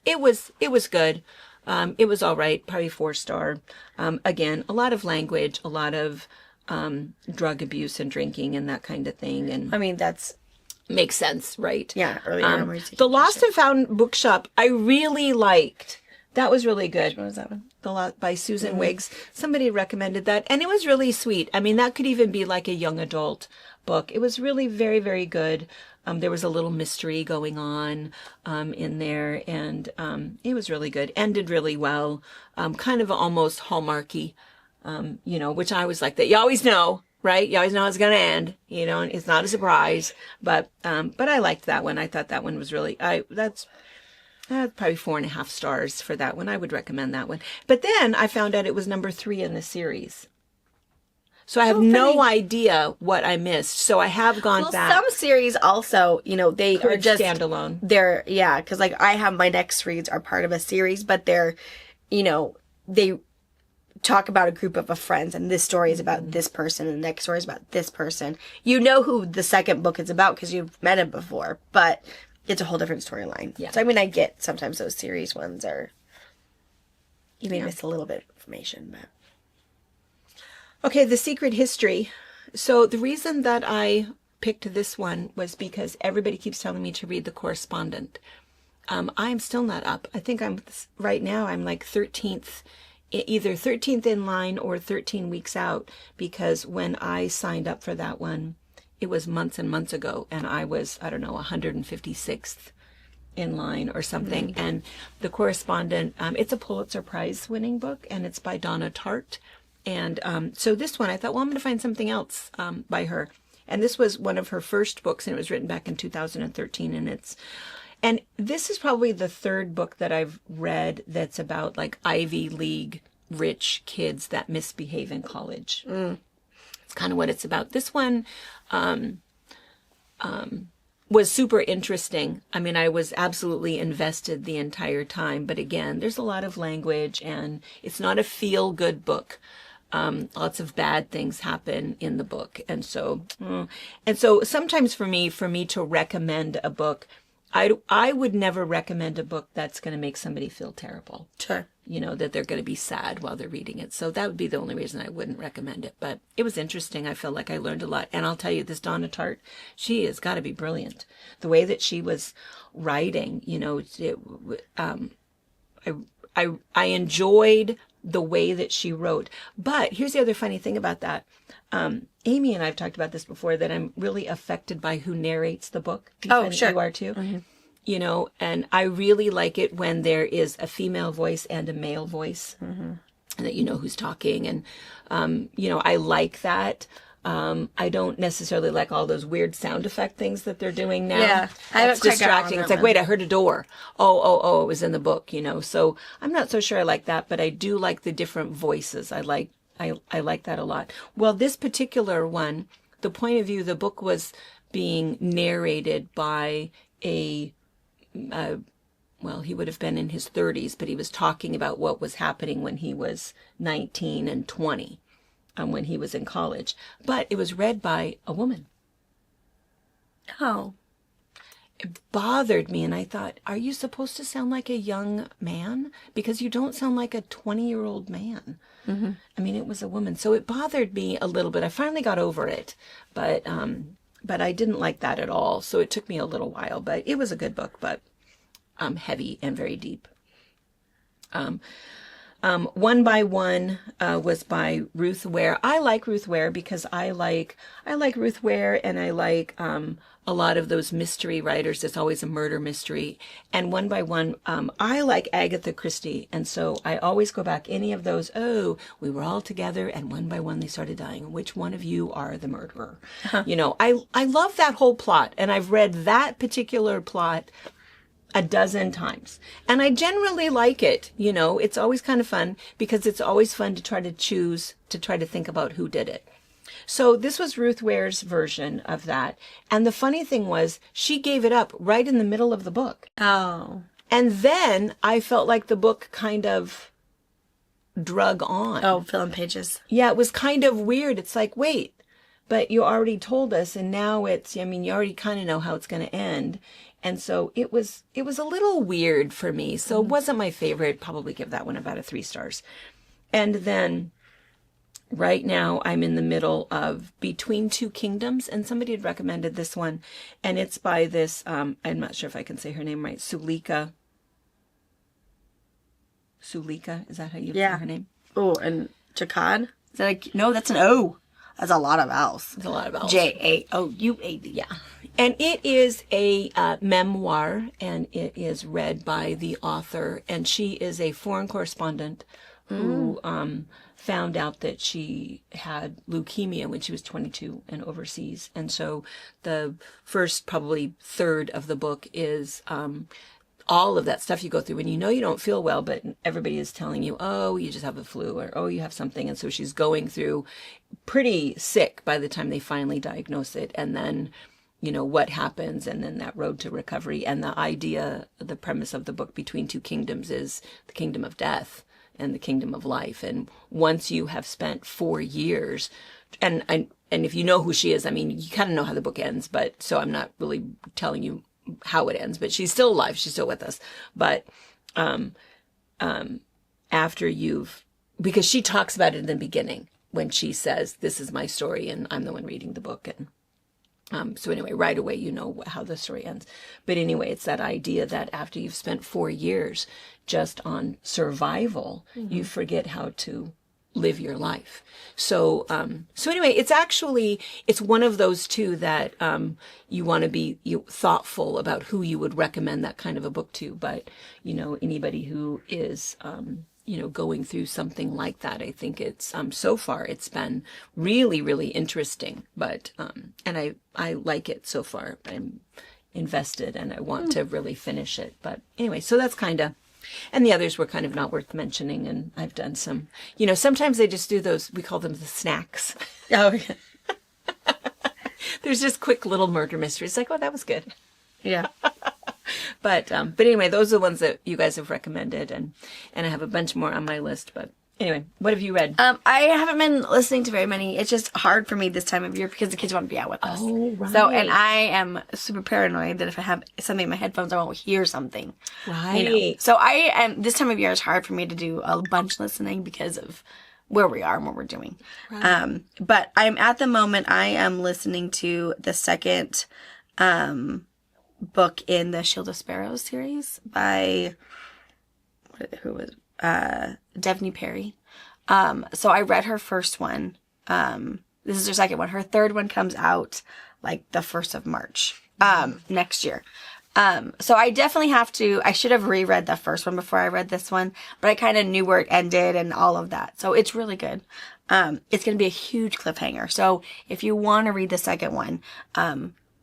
A: It was good. It was all right, probably 4-star. Again, a lot of language, a lot of drug abuse and drinking and that kind of thing. And
B: I mean, that's
A: makes sense, right?
B: Yeah. Earlier,
A: The Lost and Found Bookshop, I really liked. That was really good.
B: What was that one?
A: By Susan Wiggs. Somebody recommended that, and it was really sweet. I mean, that could even be like a young adult book. It was really very, very good. There was a little mystery going on in there, and it was really good. Ended really well. Kind of almost Hallmarky, which I was like that. You always know, right? You always know how it's going to end, and it's not a surprise. But I liked that one. I thought that one was really, that's probably 4.5 stars for that one. I would recommend that one. But then I found out it was number 3 in the series. So I have no idea what I missed. So I have gone back.
B: Some series also, they are just
A: standalone.
B: They're, because like I have my next reads are part of a series, but they're, they talk about a group of friends, and this story is about this person, and the next story is about this person. You know who the second book is about because you've met him before, but it's a whole different storyline. Yeah. So, I mean, I get sometimes those series ones are, you may miss a little bit of information, but.
A: Okay, The Secret History. So the reason that I picked this one was because everybody keeps telling me to read The Correspondent. I'm still not up. I think right now I'm like 13th, either 13th in line or 13 weeks out, because when I signed up for that one, it was months and months ago, and I was, I don't know, 156th in line or something. Mm-hmm. And The Correspondent, it's a Pulitzer Prize winning book, and it's by Donna Tartt. And so this one, I thought, well, I'm going to find something else by her. And this was one of her first books, and it was written back in 2013. And this is probably the third book that I've read that's about like Ivy League rich kids that misbehave in college. It's kind of what it's about. This one was super interesting. I mean, I was absolutely invested the entire time. But again, there's a lot of language, and it's not a feel-good book. Lots of bad things happen in the book. And so sometimes for me to recommend a book, I would never recommend a book that's going to make somebody feel terrible.
B: Sure.
A: You know, that they're going to be sad while they're reading it. So that would be the only reason I wouldn't recommend it. But it was interesting. I felt like I learned a lot. And I'll tell you, this Donna Tartt, she has got to be brilliant. The way that she was writing, you know, I enjoyed the way that she wrote. But here's the other funny thing about that. Amy and I have talked about this before, that I'm really affected by who narrates the book.
B: Sure.
A: You are too.
B: Mm-hmm.
A: You know, and I really like it when there is a female voice and a male voice, and that you know who's talking. And, you know, I like that. I don't necessarily like all those weird sound effect things that they're doing now.
B: Yeah.
A: It's distracting. It's like, wait, I heard a door. Oh, it was in the book, you know. So I'm not so sure I like that, but I do like the different voices. I like that a lot. Well, this particular one, the point of view, the book was being narrated by well, he would have been in his 30s, but he was talking about what was happening when he was 19 and 20. When he was in college. But it was read by a woman.
B: Oh.
A: It bothered me, and I thought, are you supposed to sound like a young man? Because you don't sound like a 20-year-old man. Mm-hmm. I mean, it was a woman. So it bothered me a little bit. I finally got over it, but I didn't like that at all. So it took me a little while, but it was a good book, but heavy and very deep. One by One was by Ruth Ware. I like Ruth Ware because I like Ruth Ware, and I like a lot of those mystery writers. It's always a murder mystery. And One by One, I like Agatha Christie, and so I always go back. Any of those, we were all together, and one by one they started dying. Which one of you are the murderer? Uh-huh. You know, I love that whole plot, and I've read that particular plot a dozen times. And I generally like it. You know, it's always kind of fun because it's always fun to try to think about who did it. So this was Ruth Ware's version of that. And the funny thing was, she gave it up right in the middle of the book.
B: Oh.
A: And then I felt like the book kind of drug on.
B: Oh, filling pages.
A: Yeah, it was kind of weird. It's like, wait, but you already told us, and now you already kind of know how it's going to end. And so it was a little weird for me. So it wasn't my favorite. Probably give that one about a 3 stars. And then right now I'm in the middle of Between Two Kingdoms, and somebody had recommended this one, and it's by this, I'm not sure if I can say her name right, Sulika, is that how you say her name?
B: Oh, and Jacquard? Is that no, that's an O. That's a lot of vowels.
A: It's a lot of vowels.
B: Jauad.
A: Yeah. And it is a memoir, and it is read by the author. And she is a foreign correspondent who found out that she had leukemia when she was 22 and overseas. And so the first probably third of the book is all of that stuff you go through when you know you don't feel well, but everybody is telling you, oh, you just have the flu, or oh, you have something. And so she's going through pretty sick by the time they finally diagnose it. And then, you know, what happens, and then that road to recovery. And the idea, the premise of the book Between Two Kingdoms is the kingdom of death. and the Kingdom of Life. And once you have spent 4 years, and if you know who she is, I mean, you kind of know how the book ends, but so I'm not really telling you how it ends, but she's still alive. She's still with us. But, after because she talks about it in the beginning when she says, this is my story and I'm the one reading the book. And, so anyway, right away, you know how the story ends. But anyway, it's that idea that after you've spent 4 years just on survival, you forget how to live your life. So, so anyway, it's one of those two that, you want to be thoughtful about who you would recommend that kind of a book to. But, anybody who is, going through something like that, I think it's, so far it's been really, really interesting, but, and I like it so far. I'm invested and I want to really finish it. But anyway, so that's and the others were kind of not worth mentioning. And I've done some, sometimes they just do those, we call them the snacks.
B: Oh, yeah.
A: There's just quick little murder mysteries. Like, oh, that was good.
B: Yeah.
A: But anyway, those are the ones that you guys have recommended. And I have a bunch more on my list. But anyway, what have you read?
B: I haven't been listening to very many. It's just hard for me this time of year because the kids want to be out with us.
A: Oh, right.
B: So, and I am super paranoid that if I have something in my headphones, I won't hear something.
A: Right.
B: So I am, this time of year is hard for me to do a bunch listening because of where we are and what we're doing. Right. But I'm at the moment, I am listening to the second, book in the Shield of Sparrows series by, who was Devney Perry. So I read her first one. This is her second one. Her third one comes out like the 1st of March, next year. So I definitely I should have reread the first one before I read this one, but I kind of knew where it ended and all of that. So it's really good. It's going to be a huge cliffhanger. So if you want to read the second one,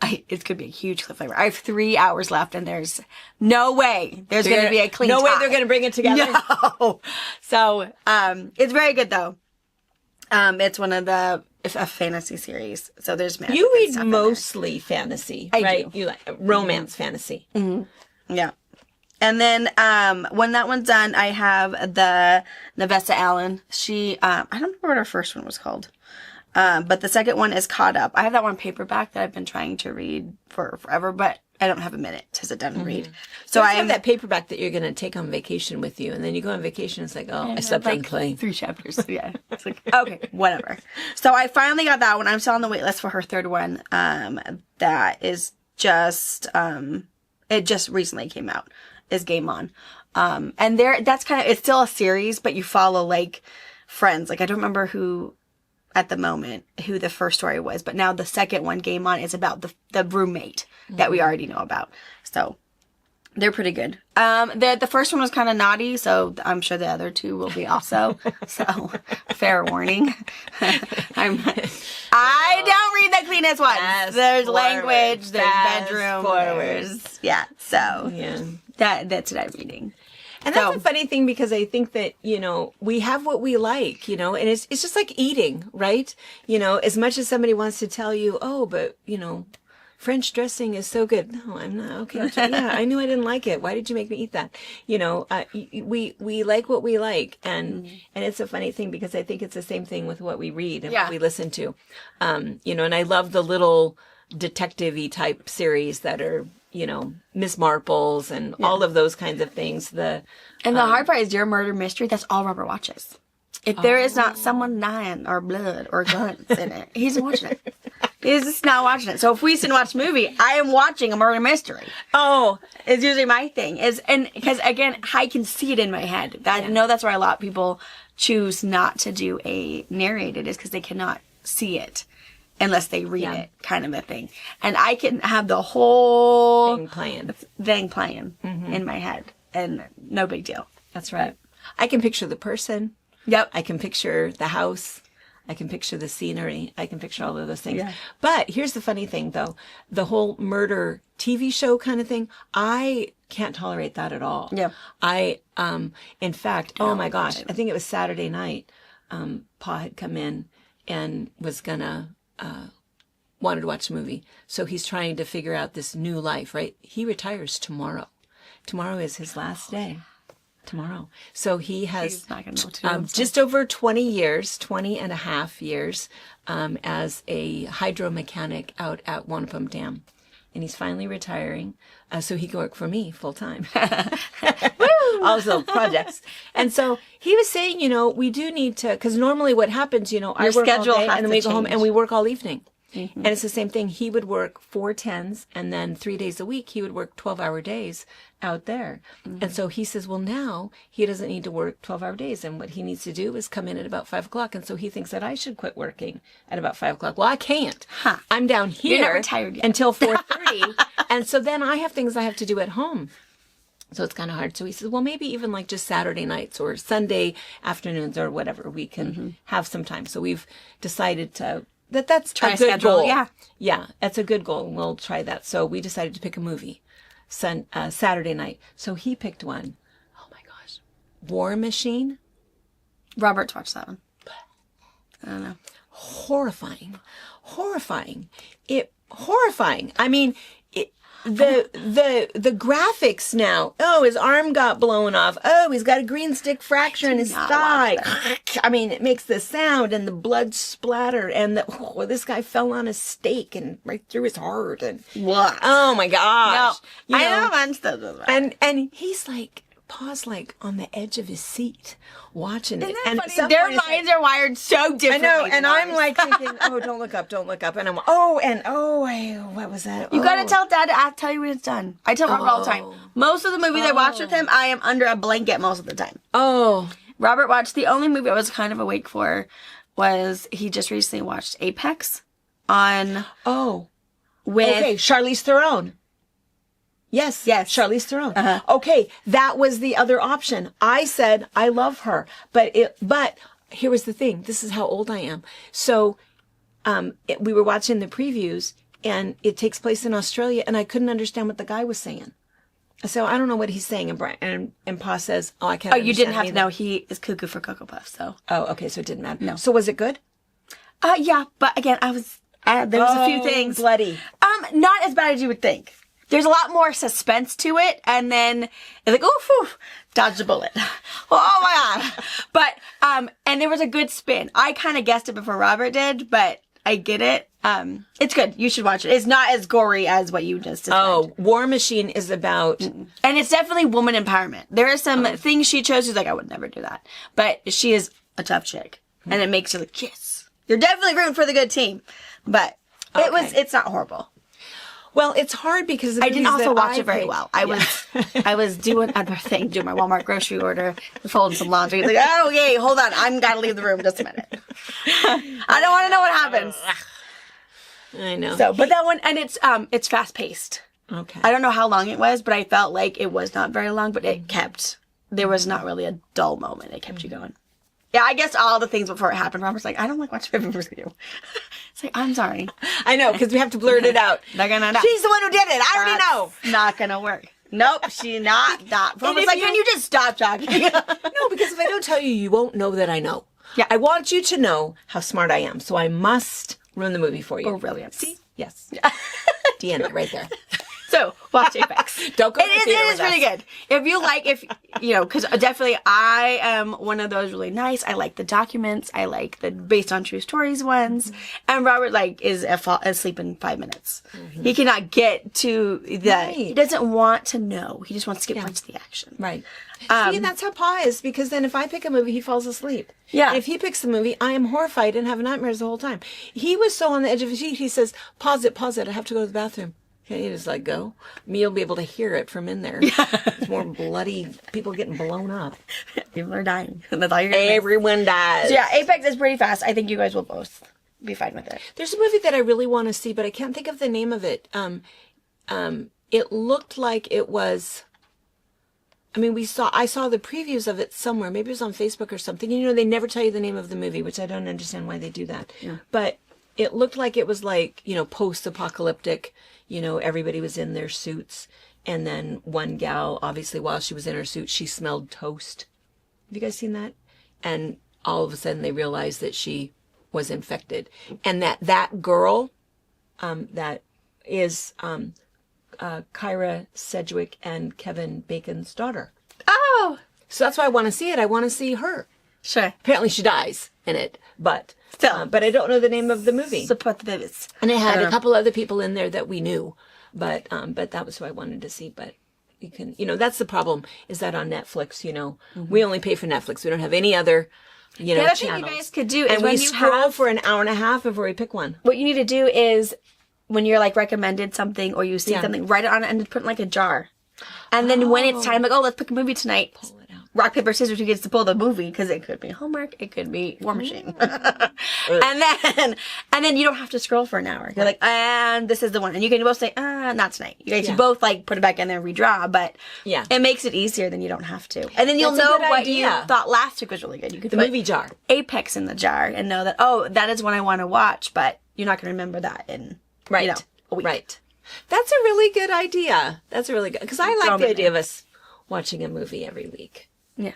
B: it's going to be a huge cliffhanger. I have 3 hours left and there's no way there's going to be a clean
A: No way
B: tie.
A: they're going to bring it together.
B: No. So, it's very good though. It's one of a fantasy series. So there's magic.
A: You read mostly fantasy, right?
B: Do.
A: You like romance fantasy.
B: Mm-hmm. Yeah. And then, when that one's done, I have the Nevessa Allen. She, I don't remember what her first one was called. But the second one is Caught Up. I have that one paperback that I've been trying to read for forever, but I don't have a minute to sit down and read.
A: So I have that paperback that you're going to take on vacation with you. And then you go on vacation. It's like, I slept on the plane.
B: 3 chapters. Yeah. It's like, okay, whatever. So I finally got that one. I'm still on the wait list for her third one. That is just, it just recently came out, is Game On. And that's it's still a series, but you follow like friends. Like I don't remember who the first story was, but now the second one, Game On, is about the roommate that we already know about. So they're pretty good. The first one was kind of naughty, so I'm sure the other two will be also. So fair warning. I don't read the cleanest ones. There's language, there's bedroom, yeah. So that's what I'm reading.
A: And that's a funny thing because I think that, we have what we like, and it's just like eating, right? As much as somebody wants to tell you, oh, but, French dressing is so good. No, I'm not. Okay. Yeah, I knew I didn't like it. Why did you make me eat that? We like what we like. And it's a funny thing because I think it's the same thing with what we read and what we listen to. And I love the little detective-y type series that are, Miss Marples and all of those kinds of things. The
B: hard part is your murder mystery. That's all Robert watches. If there is not someone dying or blood or guns in it, he's watching it. He's just not watching it. So if we sit and watch a movie, I am watching a murder mystery.
A: Oh,
B: it's usually my thing. Because again, I can see it in my head. I know that's why a lot of people choose not to do a narrated, is because they cannot see it unless they read it, kind of a thing. And I can have the whole thing playing in my head, and no big deal.
A: That's right. I can picture the person.
B: Yep.
A: I can picture the house. I can picture the scenery. I can picture all of those things.
B: Yeah.
A: But here's the funny thing, though. The whole murder TV show kind of thing, I can't tolerate that at all.
B: Yeah.
A: In fact, oh my gosh, I think it was Saturday night, Pa had come in and was gonna, wanted to watch a movie. So he's trying to figure out this new life, right? He retires tomorrow. Tomorrow is his last day. tomorrow. So he has
B: He's not gonna know what to do with himself.
A: just over 20 years, 20 and a half years, as a hydro mechanic out at Wanapum Dam. And he's finally retiring, so he can work for me full time. Also projects. And so he was saying, we do need to, because normally what happens, I work all day and then we go home and we work all evening. Mm-hmm. And it's the same thing. He would work 4 10s and then 3 days a week he would work 12-hour days out there. Mm-hmm. And so he says, well, now he doesn't need to work 12-hour days. And what he needs to do is come in at about 5 o'clock. And so he thinks that I should quit working at about 5 o'clock. Well, I can't.
B: Huh.
A: I'm down here
B: You're not retired yet.
A: until 4:30. And so then I have things I have to do at home. So it's kind of hard. So he says, well, maybe even like just Saturday nights or Sunday afternoons or whatever, we can have some time. So we've decided that's
B: Try
A: a
B: to
A: good
B: schedule,
A: goal.
B: yeah.
A: Yeah, that's a good goal. We'll try that. So we decided to pick a movie Saturday night. So he picked one. Oh my gosh. War Machine.
B: Robert's watched that one. I don't know.
A: Horrifying. Horrifying. I mean, the graphics now. Oh, his arm got blown off. Oh, he's got a green stick fracture in his thigh. I mean, it makes the sound and the blood splatter and this guy fell on a stake and right through his heart and
B: What?
A: oh my gosh.
B: No, I know I'm still
A: and he's like paused like on the edge of his seat watching it.
B: And
A: funny?
B: their minds are wired so differently.
A: I know, and I'm like thinking, oh, don't look up. And I'm, what was that?
B: You gotta tell Dad to tell you when it's done. I tell Robert all the time. Most of the movies I watch with him, I am under a blanket most of the time.
A: Oh.
B: Robert watched, the only movie I was kind of awake for was, he just recently watched Apex on... with
A: Charlize Theron. Yes, Charlize Theron.
B: Uh-huh.
A: Okay, that was the other option. I said I love her, but here was the thing. This is how old I am. So, we were watching the previews, and it takes place in Australia, and I couldn't understand what the guy was saying. So I don't know what he's saying, and Pa says, "Oh, I can't."
B: Oh, you didn't have to know. He is cuckoo for Cocoa Puffs, so.
A: Oh, okay, so it didn't matter.
B: No.
A: So was it good?
B: Yeah, but again, there was a few things.
A: Bloody.
B: Not as bad as you would think. There's a lot more suspense to it, and then it's like, oh, phew, dodged a bullet. Oh my god! But and there was a good spin. I kind of guessed it before Robert did, but I get it. It's good. You should watch it. It's not as gory as what you just described.
A: Oh, War Machine is about,
B: and it's definitely woman empowerment. There are some things she chose. She's like, I would never do that, but she is a tough chick, and it makes her like, yes, you're definitely rooting for the good team. But it's not horrible.
A: Well, it's hard because
B: I didn't also watch it very well. I was doing other things, doing my Walmart grocery order, folding some laundry. Like, oh, yay, hold on. I'm gotta leave the room just a minute. I don't want to know what happens.
A: I know.
B: So, but that one, and it's fast paced.
A: Okay.
B: I don't know how long it was, but I felt like it was not very long, but there was not really a dull moment. It kept you going. Yeah, I guess all the things before it happened, Robert's like, I don't like watching movies with you. It's like, I'm sorry.
A: I know, because we have to blurt it out.
B: They're gonna know.
A: She's the one who did it. I already know.
B: Not gonna work. Nope, she's not. Robert's like, can you just stop talking?
A: No, because if I don't tell you, you won't know that I know.
B: Yeah.
A: I want you to know how smart I am, so I must ruin the movie for you.
B: Oh, brilliant.
A: See? Yes. Deanna, right there.
B: So, watch Apex.
A: Don't go to
B: It is really good. Because definitely I am one of those really nice. I like the documents. I like the based on true stories ones. Mm-hmm. And Robert, is asleep in 5 minutes. Mm-hmm. He cannot get to the, right. He doesn't want to know. He just wants to get right to the action.
A: Right. See, that's how Pa is, because then if I pick a movie, he falls asleep.
B: Yeah.
A: And if he picks the movie, I am horrified and have nightmares the whole time. He was so on the edge of his seat, he says, pause it, I have to go to the bathroom. Okay, you just go. Me will be able to hear it from in there. It's more bloody, people getting blown up.
B: People are dying. That's all you're gonna
A: Everyone dies.
B: So yeah, Apex is pretty fast. I think you guys will both be fine with it.
A: There's a movie that I really want to see, but I can't think of the name of it. It looked like it was, I saw the previews of it somewhere. Maybe it was on Facebook or something. They never tell you the name of the movie, which I don't understand why they do that. Yeah. But it looked like it was post-apocalyptic. Everybody was in their suits. And then one gal, obviously, while she was in her suit, she smelled toast. Have you guys seen that? And all of a sudden they realized that she was infected. And that girl, that is Kyra Sedgwick and Kevin Bacon's daughter.
B: Oh!
A: So that's why I want to see it. I want to see her.
B: Sure.
A: Apparently she dies in it, but
B: Still.
A: but I don't know the name of the movie.
B: Support the babies.
A: And it had a couple other people in there that we knew, but that was who I wanted to see. But you can, that's the problem, is that on Netflix, we only pay for Netflix. We don't have any other,
B: The other thing
A: channels.
B: you guys could do is
A: And
B: when
A: we
B: you
A: scroll
B: have,
A: for an hour and a half before we pick one.
B: what you need to do is when you're like recommended something or you see something, write it on it and put it in like a jar. And then when it's time, like, let's pick a movie tonight.
A: Pull it out.
B: Rock, paper, scissors, who gets to pull the movie, because it could be Hallmark, it could be War Machine. and then you don't have to scroll for an hour. You're like, and this is the one. And you can both say, not tonight. You guys both like put it back in there and redraw, but it makes it easier, then you don't have to. And then you'll know what you thought last week was really good. You could
A: The
B: put
A: movie jar.
B: Apex in the jar and know that, that is one I want to watch, but you're not going to remember that in, a week.
A: Right. That's a really good idea. That's a really good, because I like the idea of us watching a movie every week.
B: Yeah.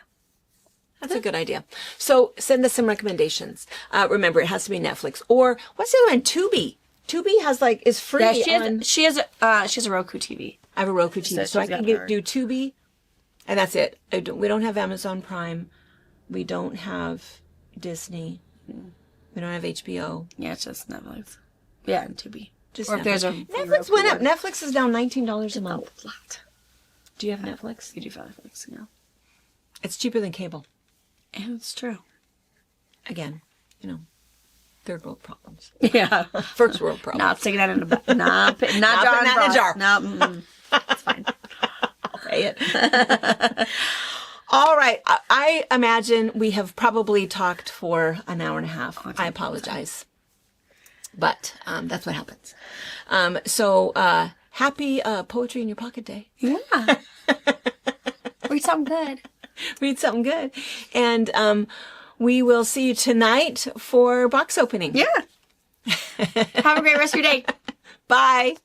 A: That's a good idea. So send us some recommendations. Remember, it has to be Netflix. Or what's the other one? Tubi. Tubi is free.
B: Yeah, she has a Roku TV.
A: I have a Roku TV, so I can do Tubi, and that's it. We don't have Amazon Prime. We don't have Disney. We don't have HBO.
B: Yeah, it's just Netflix. Yeah, and Tubi.
A: Just
B: or
A: Netflix.
B: if there's a
A: Netflix went up. Netflix is down $19 a month.
B: A lot.
A: Do you have Netflix?
B: You do have Netflix, yeah.
A: It's cheaper than cable.
B: And it's true.
A: Again, third world problems.
B: Yeah.
A: First world problems.
B: Not sticking that in a not putting that in a jar. No, it's fine.
A: I'll pay it. All right. I imagine we have probably talked for an hour and a half. I apologize. But that's what happens. So happy Poetry in Your Pocket Day.
B: Yeah. Read something good.
A: Read something good. And we will see you tonight for box opening.
B: Yeah. Have a great rest of your day.
A: Bye.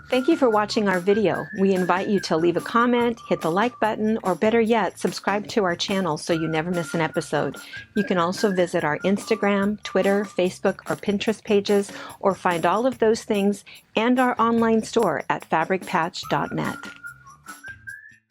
C: Thank you for watching our video. We invite you to leave a comment, hit the like button, or better yet, subscribe to our channel so you never miss an episode. You can also visit our Instagram, Twitter, Facebook, or Pinterest pages, or find all of those things and our online store at fabricpatch.net.